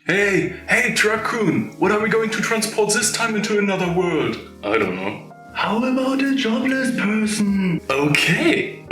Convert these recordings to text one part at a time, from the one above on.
Hey, Raccoon, what are we going to transport this time into another world? I don't know. How about a jobless person? Okay.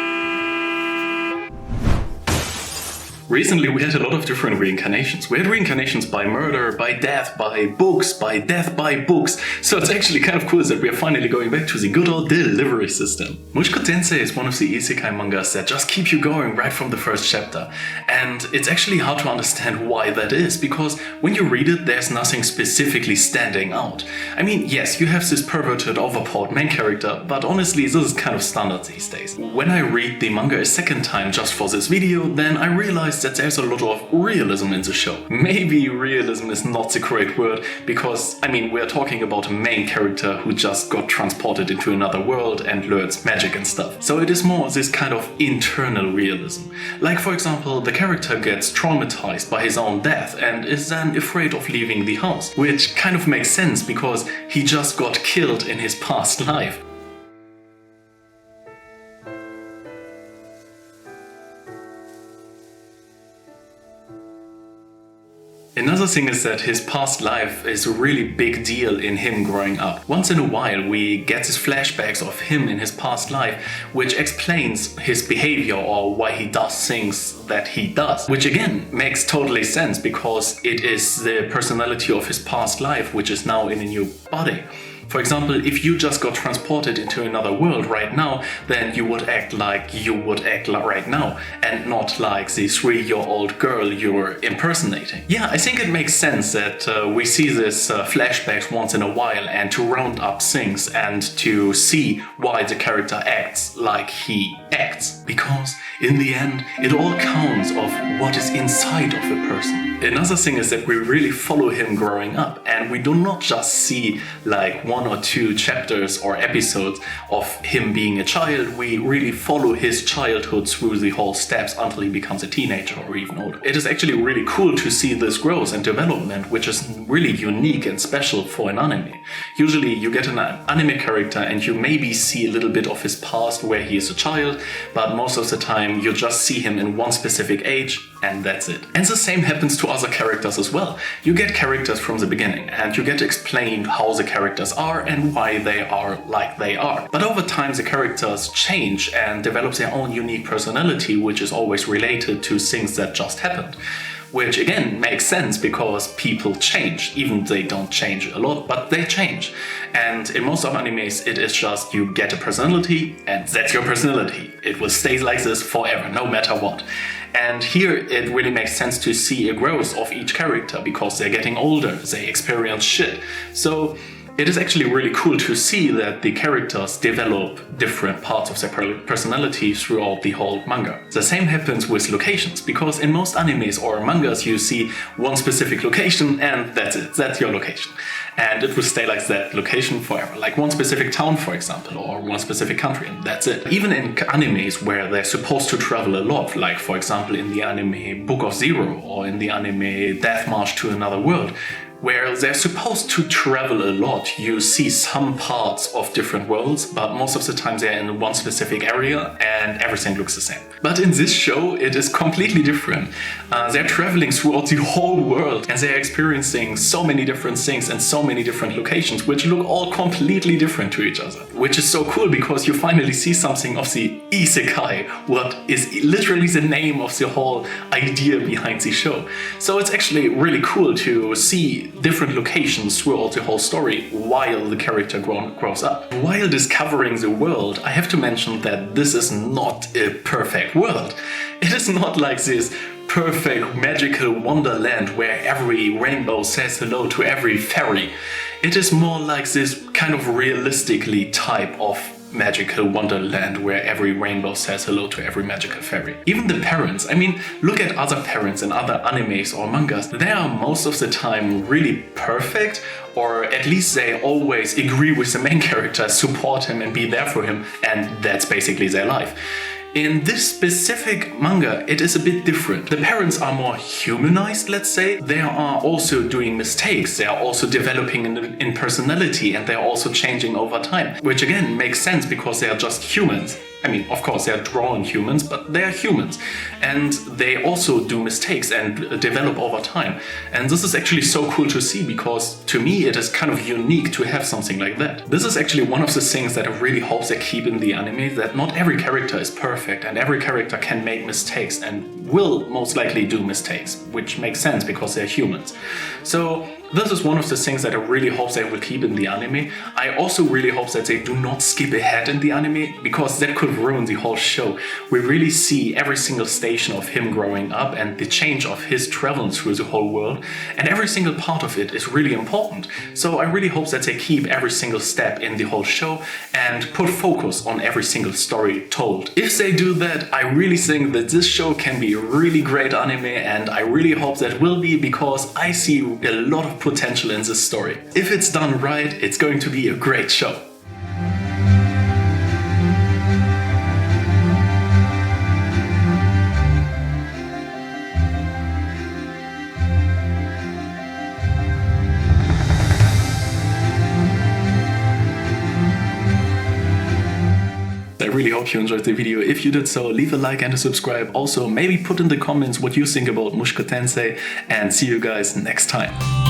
Recently we had a lot of different reincarnations. We had reincarnations by murder, by death, by books, by death by books. So it's actually kind of cool that we are finally going back to the good old delivery system. Mushoku Tensei is one of the isekai mangas that just keep you going right from the first chapter. And it's actually hard to understand why that is, because when you read it, there's nothing specifically standing out. I mean, yes, you have this perverted, overpowered main character, but honestly, this is kind of standard these days. When I read the manga a second time just for this video, then I realized that there's a lot of realism in the show. Maybe realism is not the correct word, because, I mean, we're talking about a main character who just got transported into another world and learns magic and stuff. So it is more this kind of internal realism. Like, for example, the character gets traumatized by his own death and is then afraid of leaving the house, which kind of makes sense because he just got killed in his past life. Another thing is that his past life is a really big deal in him growing up. Once in a while we get these flashbacks of him in his past life, which explains his behavior or why he does things that he does. Which again makes totally sense because it is the personality of his past life which is now in a new body. For example, if you just got transported into another world right now, then you would act like you would act like right now, and not like the 3-year-old girl you're impersonating. Yeah, I think it makes sense that we see this flashbacks once in a while, and to round up things and to see why the character acts like he acts. Because in the end, it all counts of what is inside of a person. Another thing is that we really follow him growing up, and we do not just see like 1 or 2 chapters or episodes of him being a child. We really follow his childhood through the whole steps until he becomes a teenager or even older. It is actually really cool to see this growth and development, which is really unique and special for an anime. Usually you get an anime character and you maybe see a little bit of his past where he is a child, but most of the time you just see him in one specific age and that's it. And the same happens to other characters as well. You get characters from the beginning and you get explained how the characters are and why they are like they are. But over time the characters change and develop their own unique personality, which is always related to things that just happened. Which again makes sense because people change, even they don't change a lot, but they change. And in most of animes it is just you get a personality and that's your personality. It will stay like this forever, no matter what. And here it really makes sense to see a growth of each character because they're getting older, they experience shit. So it is actually really cool to see that the characters develop different parts of their personality throughout the whole manga. The same happens with locations, because in most animes or mangas you see one specific location and that's it, that's your location. And it will stay like that location forever, like one specific town for example, or one specific country, and that's it. Even in animes where they're supposed to travel a lot, like for example in the anime Book of Zero or in the anime Death March to Another World, where they're supposed to travel a lot, you see some parts of different worlds, but most of the time they're in one specific area and everything looks the same. But in this show, it is completely different. They're traveling throughout the whole world and they're experiencing so many different things and so many different locations, which look all completely different to each other. Which is so cool because you finally see something of the Isekai, what is literally the name of the whole idea behind the show. So it's actually really cool to see different locations throughout the whole story while the character grows up. While discovering the world, I have to mention that this is not a perfect world. It is not like this perfect magical wonderland where every rainbow says hello to every fairy. It is more like this kind of realistically type of magical wonderland where every rainbow says hello to every magical fairy. Even the parents, I mean, look at other parents in other animes or mangas. They are most of the time really perfect, or at least they always agree with the main character, support him and be there for him, and that's basically their life. In this specific manga, it is a bit different. The parents are more humanized, let's say. They are also doing mistakes. They are also developing in personality, and they are also changing over time. Which again makes sense because they are just humans. I mean, of course, they're drawn humans, but they are humans. And they also do mistakes and develop over time. And this is actually so cool to see, because to me it is kind of unique to have something like that. This is actually one of the things that I really hope they keep in the anime, that not every character is perfect and every character can make mistakes and will most likely do mistakes, which makes sense because they're humans. So this is one of the things that I really hope they will keep in the anime. I also really hope that they do not skip ahead in the anime, because that could ruin the whole show. We really see every single station of him growing up and the change of his traveling through the whole world, and every single part of it is really important. So I really hope that they keep every single step in the whole show and put focus on every single story told. If they do that, I really think that this show can be a really great anime, and I really hope that will be, because I see a lot of potential in this story. If it's done right, it's going to be a great show. I really hope you enjoyed the video. If you did so, leave a like and a subscribe. Also, maybe put in the comments what you think about Mushoku Tensei, and see you guys next time.